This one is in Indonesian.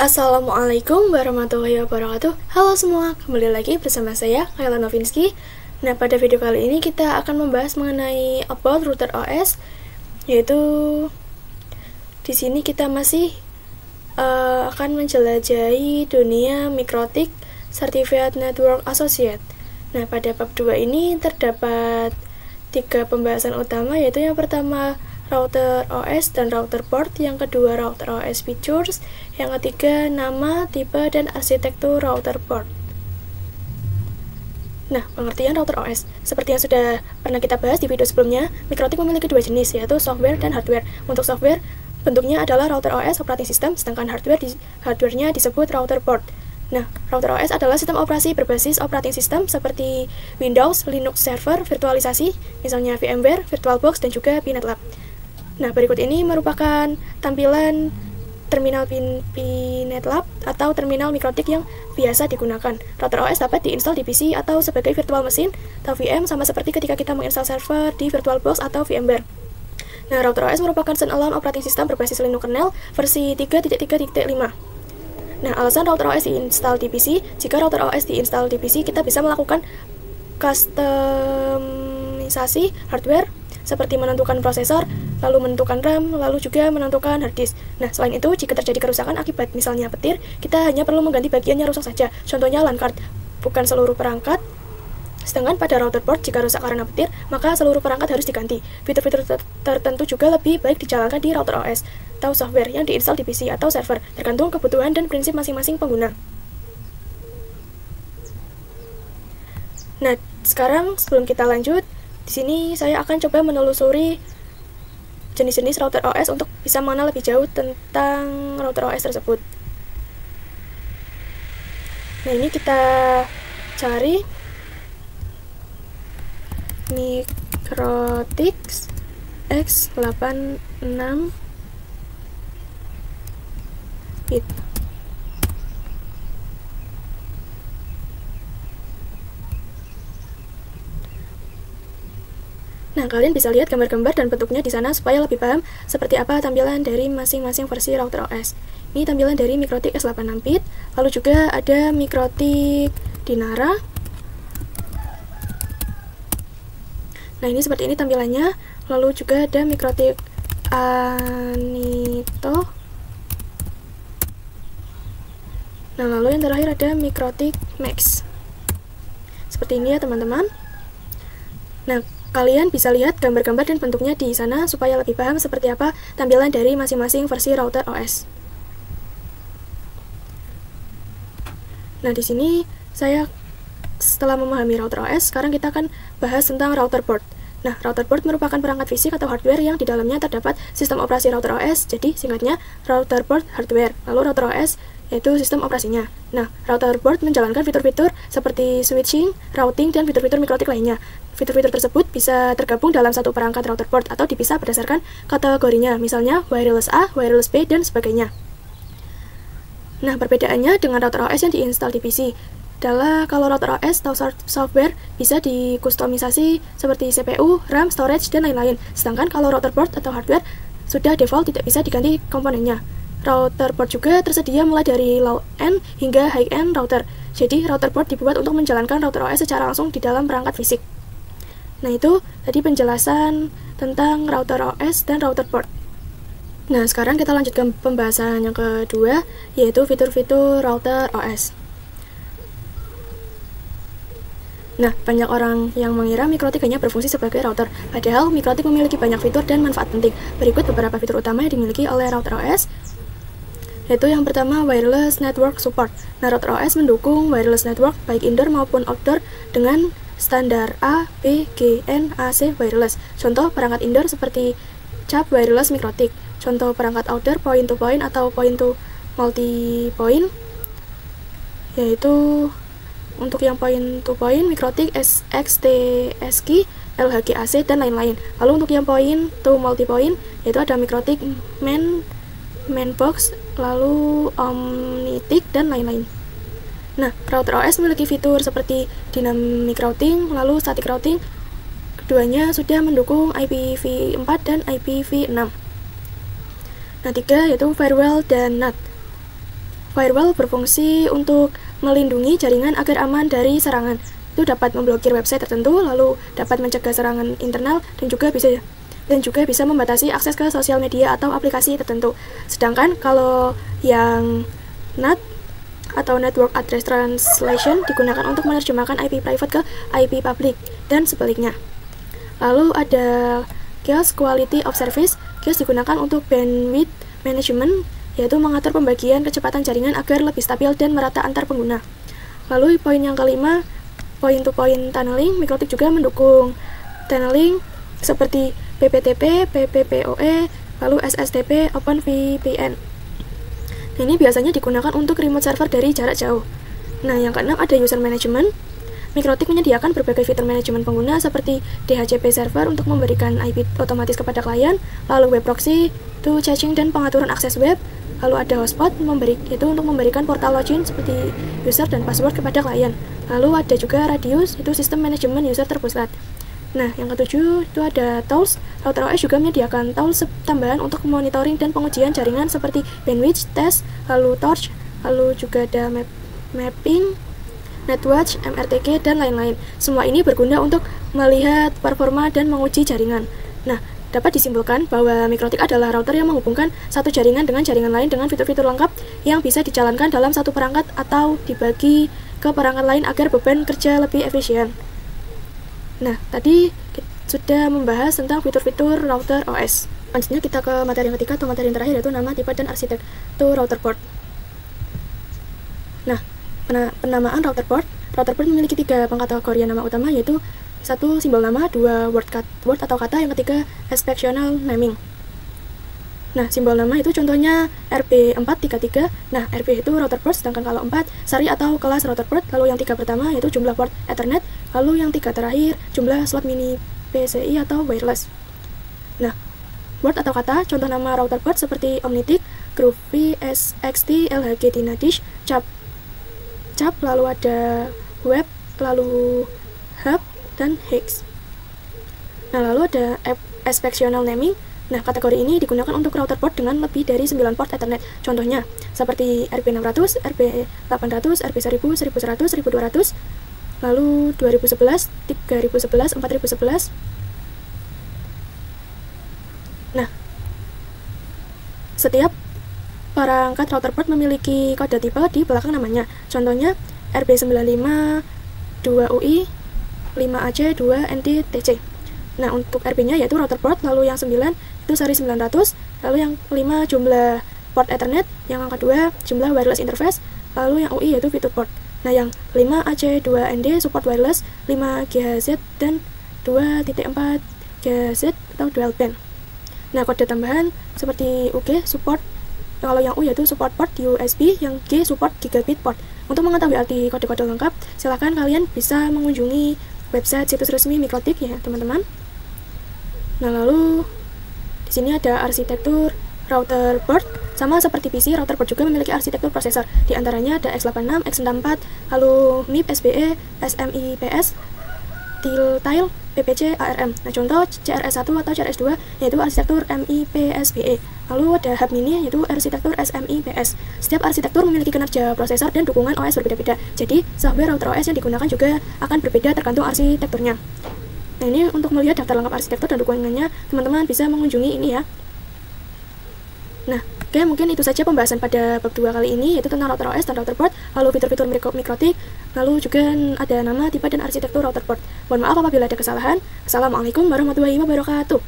Assalamualaikum warahmatullahi wabarakatuh. Halo semua, kembali lagi bersama saya, Kayla Novinsky. Nah, pada video kali ini kita akan membahas mengenai about router OS, yaitu di sini kita masih akan menjelajahi dunia mikrotik Certified Network Associate. Nah, pada bab 2 ini terdapat 3 pembahasan utama, yaitu yang pertama router OS dan router port, yang kedua router OS features, yang ketiga nama, tipe, dan arsitektur router port. Nah, pengertian router OS. Seperti yang sudah pernah kita bahas di video sebelumnya, mikrotik memiliki 2 jenis, yaitu software dan hardware. Untuk software, bentuknya adalah router OS operating system, sedangkan hardware-nya disebut router port. Nah, router OS adalah sistem operasi berbasis operating system seperti Windows, Linux server, virtualisasi, misalnya VMware, VirtualBox, dan juga PNetLab. Nah, berikut ini merupakan tampilan terminal PNetLab atau terminal mikrotik yang biasa digunakan. Router OS dapat diinstal di PC atau sebagai virtual machine atau VM, sama seperti ketika kita menginstal server di VirtualBox atau VMware. Nah, router OS merupakan standalone operating system berbasis Linux kernel versi 3.3.5. Nah, alasan router OS diinstal di PC, jika router OS diinstal di PC, kita bisa melakukan customisasi hardware seperti menentukan prosesor, lalu menentukan RAM, lalu juga menentukan hard disk. Nah, selain itu, jika terjadi kerusakan akibat misalnya petir, kita hanya perlu mengganti bagian yang rusak saja, contohnya LAN card, bukan seluruh perangkat. Sedangkan pada router port, jika rusak karena petir, maka seluruh perangkat harus diganti. Fitur-fitur tertentu juga lebih baik dijalankan di router OS atau software yang diinstal di PC atau server, tergantung kebutuhan dan prinsip masing-masing pengguna. Nah, sekarang sebelum kita lanjut, di sini saya akan coba menelusuri jenis-jenis router OS untuk bisa mengenal lebih jauh tentang router OS tersebut. Nah, ini kita cari Microtix X86 bit. Nah, kalian bisa lihat gambar-gambar dan bentuknya di sana supaya lebih paham seperti apa tampilan dari masing-masing versi router OS. Ini tampilan dari Microtix X86 bit, lalu juga ada Microtix Dinara. Nah, ini seperti ini tampilannya. Lalu juga ada Microtix Anito. Nah, lalu yang terakhir ada Microtix Max. Seperti ini ya, teman-teman. Nah, kalian bisa lihat gambar-gambar dan bentuknya di sana supaya lebih paham seperti apa tampilan dari masing-masing versi router OS. Nah, di sini saya setelah memahami router OS, sekarang kita akan bahas tentang router port. Nah, router port merupakan perangkat fisik atau hardware yang di dalamnya terdapat sistem operasi router OS, jadi singkatnya router port hardware. Lalu router OS yaitu sistem operasinya. Nah, router port menjalankan fitur-fitur seperti switching, routing, dan fitur-fitur mikrotik lainnya. Fitur-fitur tersebut bisa tergabung dalam satu perangkat router port atau dipisah berdasarkan kategorinya, misalnya wireless A, wireless B, dan sebagainya. Nah, perbedaannya dengan router OS yang diinstal di PC adalah kalau router OS atau software bisa dikustomisasi seperti CPU, RAM, storage, dan lain-lain. Sedangkan kalau router port atau hardware sudah default tidak bisa diganti komponennya. Router port juga tersedia mulai dari low-end hingga high-end router. Jadi router port dibuat untuk menjalankan router OS secara langsung di dalam perangkat fisik. Nah, itu tadi penjelasan tentang router OS dan router port. Nah, sekarang kita lanjutkan pembahasan yang kedua, yaitu fitur-fitur router OS. Nah, banyak orang yang mengira mikrotik hanya berfungsi sebagai router, padahal mikrotik memiliki banyak fitur dan manfaat penting. Berikut beberapa fitur utama yang dimiliki oleh router OS, yaitu yang pertama, wireless network support. Nah, router OS mendukung wireless network baik indoor maupun outdoor dengan standar A, B, G, N, AC wireless. Contoh perangkat indoor seperti cap wireless mikrotik. Contoh perangkat outdoor point-to-point atau point-to-multi-point, yaitu untuk yang point-to-point mikrotik XTSKI, LHGAC, dan lain-lain. Lalu untuk yang point-to-multi-point, yaitu ada mikrotik Mainbox, lalu Omnitic, dan lain-lain. Nah, router OS memiliki fitur seperti dynamic routing, lalu static routing. Keduanya sudah mendukung IPv4 dan IPv6. Nah, 3 yaitu firewall dan NAT. Firewall berfungsi untuk melindungi jaringan agar aman dari serangan. Itu dapat memblokir website tertentu, lalu dapat mencegah serangan internal, dan juga bisa membatasi akses ke sosial media atau aplikasi tertentu. Sedangkan kalau yang NAT atau Network Address Translation digunakan untuk menerjemahkan IP private ke IP public dan sebaliknya. Lalu ada QoS, Quality of Service. QoS digunakan untuk bandwidth management, yaitu mengatur pembagian kecepatan jaringan agar lebih stabil dan merata antar pengguna. Lalu poin yang kelima, point-to-point tunneling. Mikrotik juga mendukung tunneling seperti PPTP, PPPoE, lalu SSTP, OpenVPN. Ini biasanya digunakan untuk remote server dari jarak jauh. Nah, yang keenam ada user management. Mikrotik menyediakan berbagai fitur manajemen pengguna seperti DHCP server untuk memberikan IP otomatis kepada klien, lalu web proxy, itu caching dan pengaturan akses web, lalu ada hotspot, itu untuk memberikan portal login seperti user dan password kepada klien. Lalu ada juga Radius, itu sistem manajemen user terpusat. Nah, yang ketujuh itu ada tools. RouterOS juga menyediakan tools tambahan untuk monitoring dan pengujian jaringan seperti bandwidth test, lalu torch, lalu juga ada mapping, netwatch, MRTG, dan lain-lain. Semua ini berguna untuk melihat performa dan menguji jaringan. Nah, dapat disimpulkan bahwa Mikrotik adalah router yang menghubungkan satu jaringan dengan jaringan lain dengan fitur-fitur lengkap yang bisa dijalankan dalam satu perangkat atau dibagi ke perangkat lain agar beban kerja lebih efisien. Nah, tadi kita sudah membahas tentang fitur-fitur router OS. Selanjutnya kita ke materi yang ketiga atau materi yang terakhir, yaitu nama, tipe, dan arsitektur router port. Nah, penamaan router port. Router port memiliki 3 pengkategorian nama utama, yaitu 1 simbol nama, 2 word atau kata, yang ketiga exceptional naming. Nah, simbol nama itu contohnya RP433. Nah, RP itu router port, sedangkan kalau 4 sari atau kelas router port. Lalu yang 3 pertama yaitu jumlah port Ethernet, lalu yang 3 terakhir jumlah slot mini PCI atau wireless. Nah, word atau kata, contoh nama router port seperti Omnitic, Groovy, SXT, LHG, Dynadish, Cap, lalu ada Web, lalu Hub, dan Hex. Nah, lalu ada exceptional naming. Nah, kategori ini digunakan untuk router port dengan lebih dari 9 port Ethernet. Contohnya, seperti RP600, RP800, RP1000, 1100, 1200, lalu 2011, 3011, 4011. Nah, setiap perangkat router port memiliki kode tipe di belakang namanya. Contohnya, RP95, 2UI, 5AC, 2NDTC. Nah, untuk RP-nya yaitu router port, lalu yang 9 itu seri 900, lalu yang 5 jumlah port Ethernet, yang angka 2 jumlah wireless interface, lalu yang UI yaitu fitur port. Nah, yang 5AC2ND support wireless, 5GHz, dan 2.4 GHz atau dual band. Nah, kode tambahan seperti UG support, kalau yang U yaitu support port USB, yang G support gigabit port. Untuk mengetahui arti kode-kode lengkap, silahkan kalian bisa mengunjungi website situs resmi Mikrotik ya, teman-teman. Nah, lalu di sini ada arsitektur router port. Sama seperti PC, router port juga memiliki arsitektur prosesor. Di antaranya ada x86, x64, lalu MIP, SBE, SMIPS, Tile, PPC, ARM. Nah, contoh CRS1 atau CRS2 yaitu arsitektur MIPSBE. Lalu ada hub mini yaitu arsitektur SMIPS. Setiap arsitektur memiliki kinerja prosesor dan dukungan OS berbeda-beda. Jadi, software router OS yang digunakan juga akan berbeda tergantung arsitekturnya. Nah, ini untuk melihat daftar lengkap arsitektur dan dukungannya, teman-teman bisa mengunjungi ini ya. Nah, oke, mungkin itu saja pembahasan pada bab 2 kali ini, yaitu tentang router OS dan router port, lalu fitur-fitur Mikrotik, lalu juga ada nama, tipe, dan arsitektur router port. Mohon maaf apabila ada kesalahan. Assalamualaikum warahmatullahi wabarakatuh.